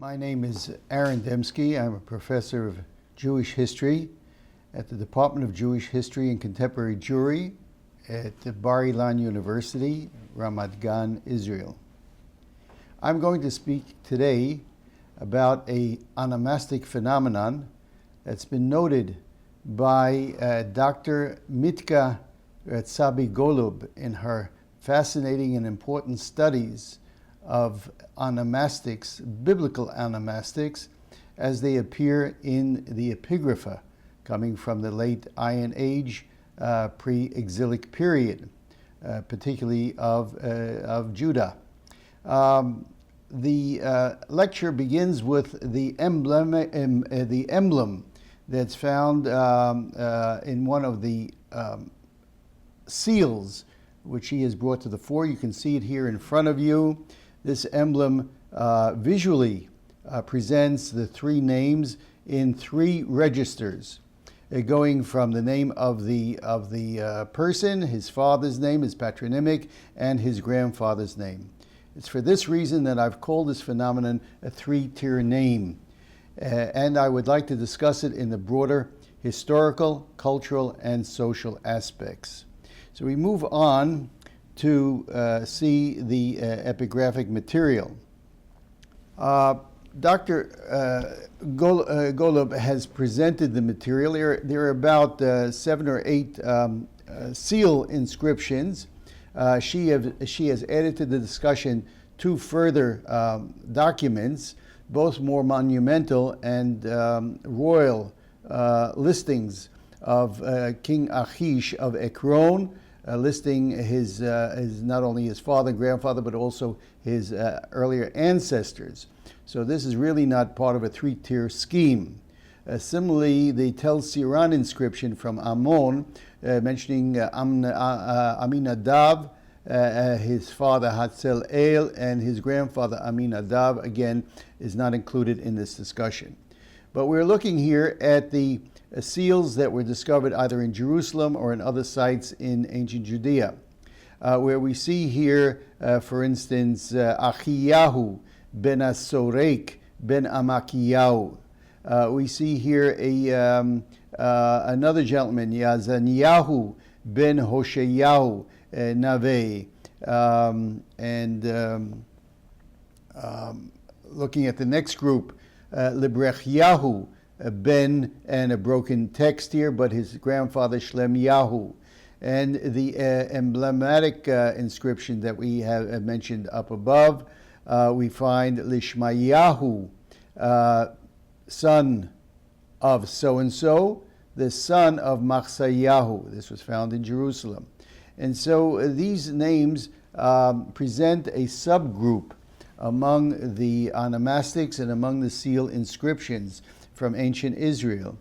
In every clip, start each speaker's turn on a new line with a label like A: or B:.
A: My name is Aaron Demsky. I'm a professor of Jewish history at the Department of Jewish History and Contemporary Jewry at the Bar-Ilan University, Ramat Gan, Israel. I'm going to speak today about an onomastic phenomenon that's been noted by Dr. Mitka Golub in her fascinating and important studies of onomastics, biblical onomastics, as they appear in the Epigrapha, coming from the late Iron Age, pre-exilic period, particularly of Judah. The lecture begins with the emblem that's found in one of the seals which he has brought to the fore. You can see it here in front of you. This emblem visually presents the three names in three registers, going from the name of the person, his father's name, his patronymic, and his grandfather's name. It's for this reason that I've called this phenomenon a three-tier name, and I would like to discuss it in the broader historical, cultural, and social aspects. So we move on to see the epigraphic material. Dr. Golub has presented the material. There are about 7 or 8 seal inscriptions. She has added to the discussion 2 further documents, both more monumental and royal listings of King Achish of Ekron, listing his not only his father and grandfather, but also his earlier ancestors. So this is really not part of a three-tier scheme. Similarly, the Tel Siran inscription from Ammon, mentioning Aminadav, his father Hatzel El, and his grandfather Aminadav, again, is not included in this discussion. But we're looking here at the seals that were discovered either in Jerusalem or in other sites in ancient Judea, where we see here, for instance, Achiyahu ben Asorek ben Amakiyahu. We see here another gentleman, Yazaniyahu ben Hosheyahu Naveh, looking at the next group, Librechiyahu ben, and a broken text here, but his grandfather Shlemyahu. And the emblematic inscription that we have mentioned up above, we find Lishmayahu, son of so-and-so, the son of Machsayahu. This was found in Jerusalem. And so these names present a subgroup among the onomastics and among the seal inscriptions from ancient Israel.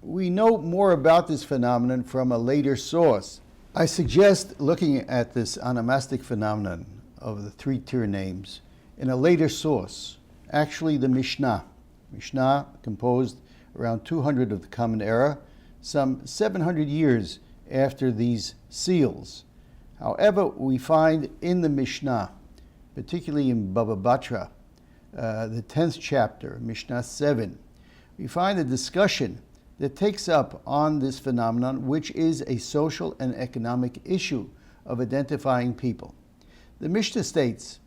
A: We know more about this phenomenon from a later source. I suggest looking at this onomastic phenomenon of the three-tier names in a later source, actually the Mishnah. Mishnah, composed around 200 of the Common Era, some 700 years after these seals. However, we find in the Mishnah, particularly in Baba Batra, the 10th chapter, Mishnah 7, we find a discussion that takes up on this phenomenon, which is a social and economic issue of identifying people. The Mishnah states,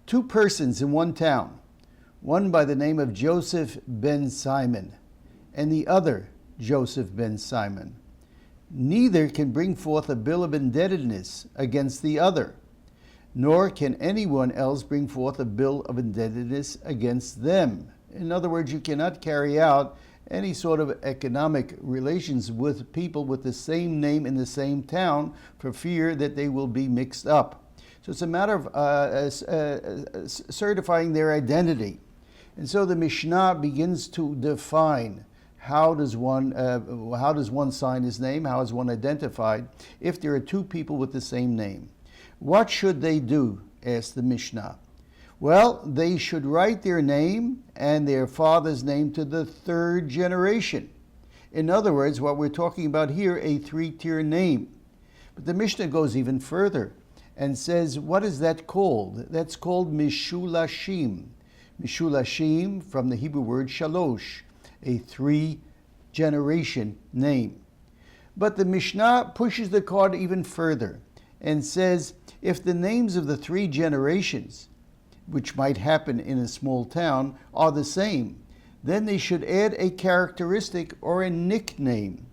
A: 2 persons in one town, one by the name of Joseph ben Simon, and the other Joseph ben Simon. Neither can bring forth a bill of indebtedness against the other, nor can anyone else bring forth a bill of indebtedness against them. In other words, you cannot carry out any sort of economic relations with people with the same name in the same town for fear that they will be mixed up. So it's a matter of certifying their identity. And so the Mishnah begins to define how does one sign his name, how is one identified if there are 2 people with the same name. What should they do, asked the Mishnah. Well, they should write their name and their father's name to the 3rd generation. In other words, what we're talking about here, a three-tier name. But the Mishnah goes even further and says, what is that called? That's called Mishulashim. Mishulashim, from the Hebrew word shalosh, a 3-generation name. But the Mishnah pushes the card even further and says if the names of the 3 generations, which might happen in a small town, are the same, then they should add a characteristic or a nickname.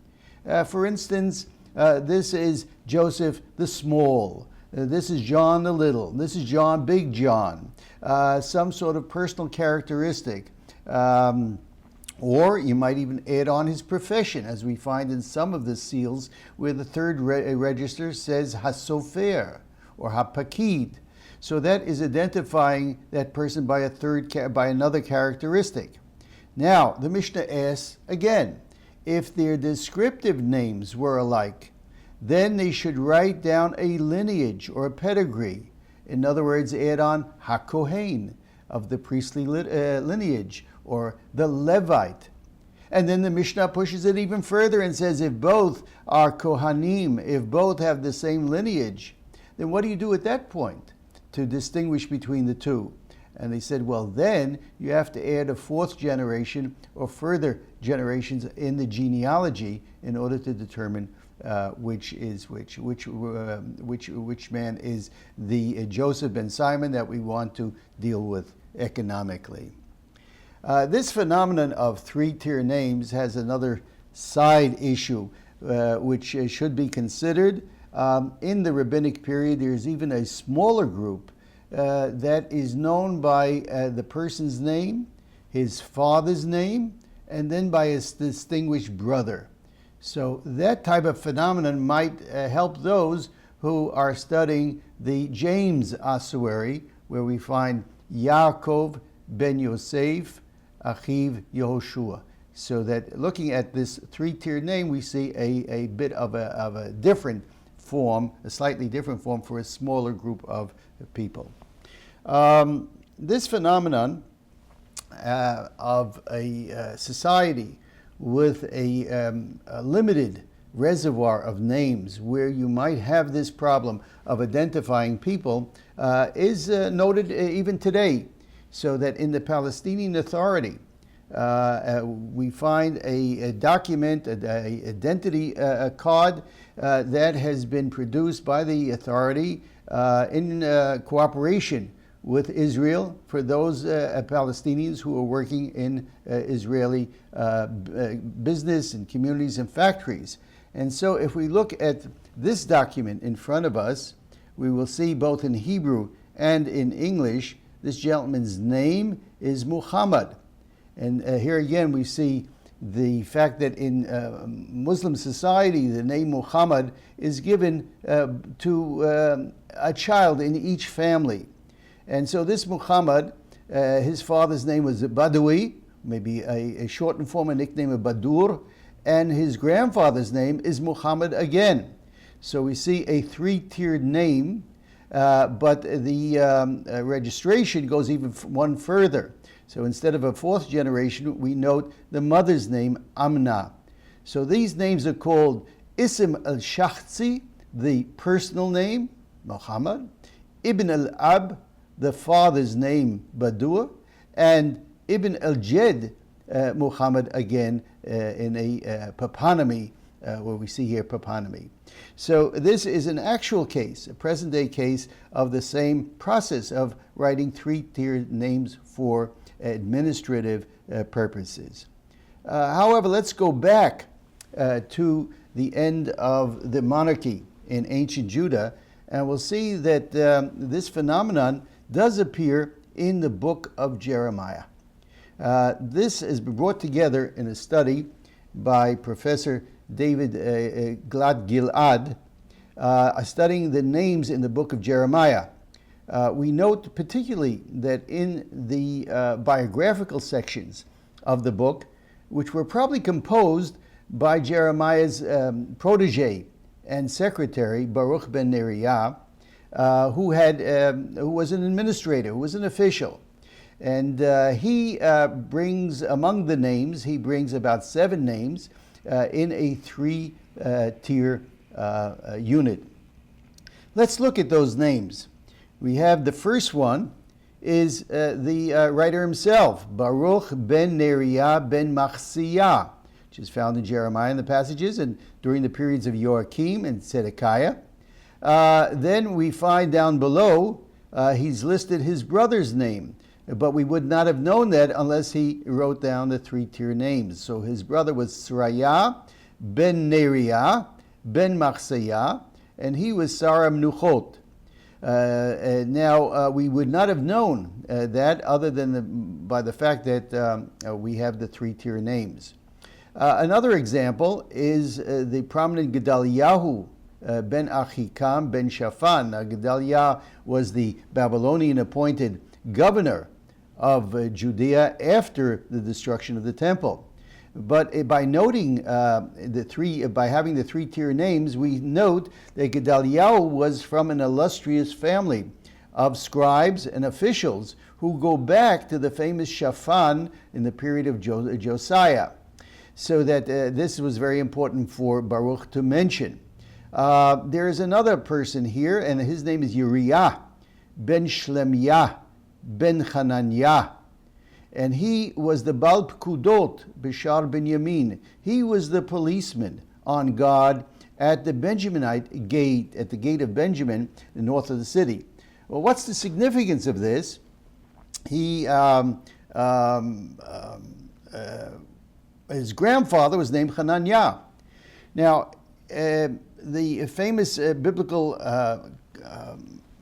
A: For instance, this is Joseph the Small, this is John the Little, this is John Big John, some sort of personal characteristic. Or you might even add on his profession, as we find in some of the seals where the 3rd register says Hasofer or Hapakid. So that is identifying that person by by another characteristic. Now, the Mishnah asks again, if their descriptive names were alike, then they should write down a lineage or a pedigree. In other words, add on HaKohen, of the priestly lineage, or the Levite. And then the Mishnah pushes it even further and says if both are Kohanim, if both have the same lineage, then what do you do at that point to distinguish between the two? And they said, well, then you have to add a 4th generation or further generations in the genealogy in order to determine which man is the Joseph ben Simon that we want to deal with economically. This phenomenon of 3-tier names has another side issue which should be considered. In the rabbinic period, there's even a smaller group that is known by the person's name, his father's name, and then by his distinguished brother. So that type of phenomenon might help those who are studying the James ossuary, where we find Yaakov ben Yosef, Achiv Yehoshua. So that looking at this 3-tiered name, we see a bit of a different form, a slightly different form for a smaller group of people. This phenomenon of a society with a limited reservoir of names, where you might have this problem of identifying people, is noted even today. So that in the Palestinian Authority, we find a document, an identity card that has been produced by the authority in cooperation with Israel for those Palestinians who are working in Israeli business and communities and factories. And so if we look at this document in front of us, we will see both in Hebrew and in English, this gentleman's name is Muhammad. And here again we see the fact that in Muslim society the name Muhammad is given to a child in each family. And so this Muhammad, his father's name was Badawi, maybe a shortened form, a nickname of Badur, and his grandfather's name is Muhammad again. So we see a 3-tiered name, but the registration goes even one further. So instead of a 4th generation, we note the mother's name, Amna. So these names are called Ism al-Shakhsi, the personal name, Muhammad, Ibn al-Ab, the father's name, Badur, and Ibn al-Jed, Muhammad, again, in a paponymy, where we see here paponymy. So this is an actual case, a present-day case of the same process of writing 3-tiered names for administrative purposes. However, let's go back to the end of the monarchy in ancient Judah, and we'll see that this phenomenon does appear in the book of Jeremiah. This is brought together in a study by Professor David Glad-Gilad, studying the names in the book of Jeremiah. We note particularly that in the biographical sections of the book, which were probably composed by Jeremiah's protege and secretary, Baruch ben Neriah, who was an administrator, who was an official. And he brings, among the names, he brings about 7 names in a 3-tier unit. Let's look at those names. We have the first one is the writer himself, Baruch ben Neriah ben Machsiyah, which is found in Jeremiah in the passages and during the periods of Joachim and Zedekiah. Then we find down below, he's listed his brother's name, but we would not have known that unless he wrote down the three-tier names. So his brother was Seraiah ben Neriah ben Machsiyah, and he was Saram Nuchot. Now, we would not have known that other than by the fact that we have the three-tier names. Another example is the prominent Gedaliahu ben Achikam ben Shaphan. Gedaliah was the Babylonian appointed governor of Judea after the destruction of the temple. But by noting by having the three-tier names, we note that Gedaliah was from an illustrious family of scribes and officials who go back to the famous Shaphan in the period of Josiah. So that this was very important for Baruch to mention. There is another person here, and his name is Uriah ben Shlemiah ben Hananiah. And he was the Baal Pkudot Bishar Binyamin. He was the policeman on guard at the Benjaminite gate, at the gate of Benjamin, the north of the city. Well, what's the significance of this? His grandfather was named Hananiah. Now, the famous biblical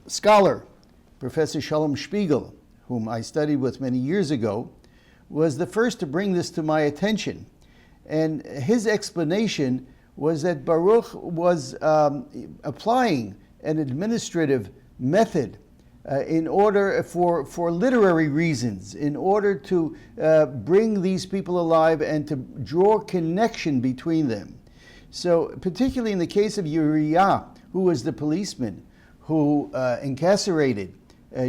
A: scholar, Professor Shalom Spiegel, whom I studied with many years ago, was the first to bring this to my attention. And his explanation was that Baruch was applying an administrative method in order for literary reasons, in order to bring these people alive and to draw connection between them. So particularly in the case of Uriah, who was the policeman who incarcerated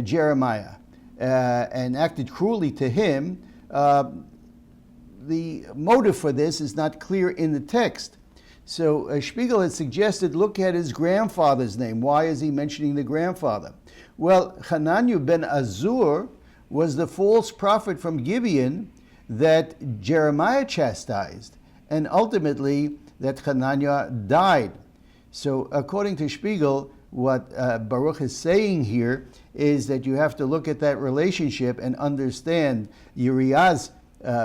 A: Jeremiah, and acted cruelly to him, the motive for this is not clear in the text. So Spiegel has suggested, look at his grandfather's name. Why is he mentioning the grandfather? Well, Hananiah ben Azur was the false prophet from Gibeon that Jeremiah chastised, and ultimately that Hananiah died. So according to Spiegel, what Baruch is saying here is that you have to look at that relationship and understand Uriah's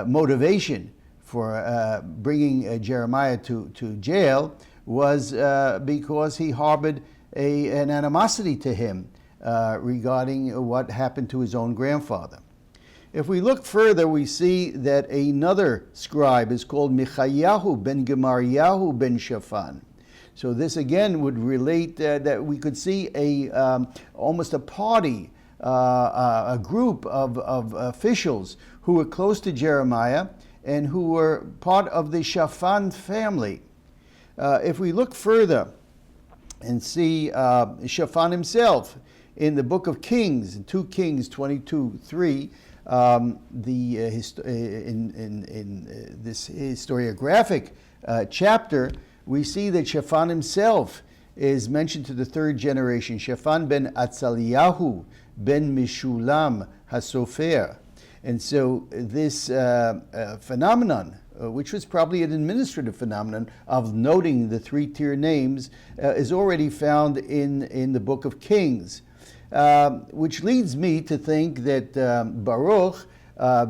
A: motivation for bringing Jeremiah to jail was because he harbored an animosity to him regarding what happened to his own grandfather. If we look further, we see that another scribe is called Michayahu ben Gemariyahu ben Shaphan. So this again would relate that we could see almost a party, a group of officials who were close to Jeremiah and who were part of the Shaphan family. If we look further and see Shaphan himself in the book of Kings, in 2 Kings 22:3, in this historiographic chapter, we see that Shaphan himself is mentioned to the third generation, Shaphan ben Atzaliyahu ben Mishulam HaSofer. And so this phenomenon, which was probably an administrative phenomenon of noting the three-tier names, is already found in the book of Kings, which leads me to think that Baruch,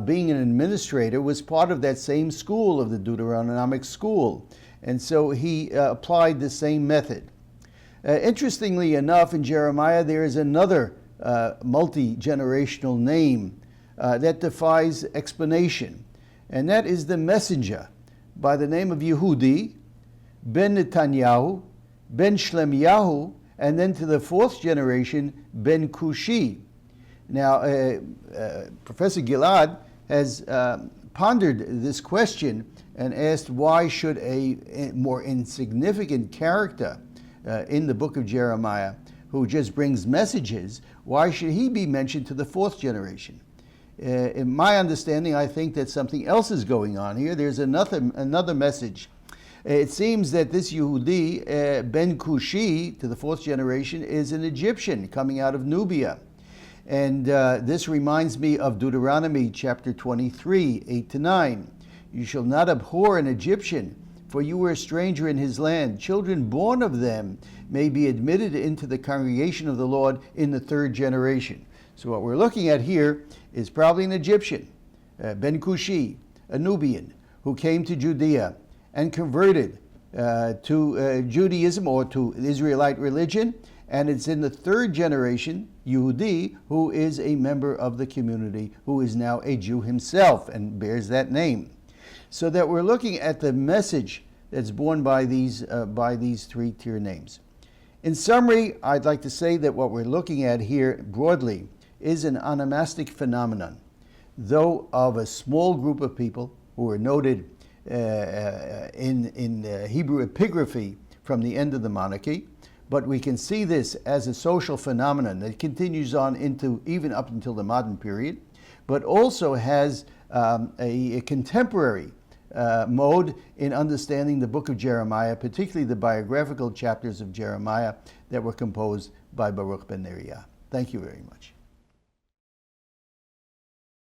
A: being an administrator, was part of that same school of the Deuteronomic school. And so he applied the same method. Interestingly enough, in Jeremiah, there is another multi-generational name that defies explanation, and that is the messenger by the name of Yehudi, ben Netanyahu, ben Shlemiyahu, and then to the fourth generation, ben Kushi. Now, Professor Gilad has pondered this question and asked, why should a more insignificant character in the book of Jeremiah, who just brings messages, why should he be mentioned to the fourth generation? In my understanding, I think that something else is going on here. There's another message. It seems that this Yehudi, Ben Kushi, to the fourth generation, is an Egyptian coming out of Nubia. And this reminds me of Deuteronomy chapter 23, 8 to 9. You shall not abhor an Egyptian, for you were a stranger in his land. Children born of them may be admitted into the congregation of the Lord in the third generation. So what we're looking at here is probably an Egyptian, Ben Cushi, a Nubian, who came to Judea and converted to Judaism or to the Israelite religion. And it's in the third generation, Yehudi, who is a member of the community, who is now a Jew himself and bears that name. So that we're looking at the message that's borne by these three-tier names. In summary, I'd like to say that what we're looking at here broadly is an onomastic phenomenon, though of a small group of people who are noted in Hebrew epigraphy from the end of the monarchy. But we can see this as a social phenomenon that continues on into even up until the modern period, but also has a contemporary mode in understanding the book of Jeremiah, particularly the biographical chapters of Jeremiah that were composed by Baruch ben Neriah. Thank you very much.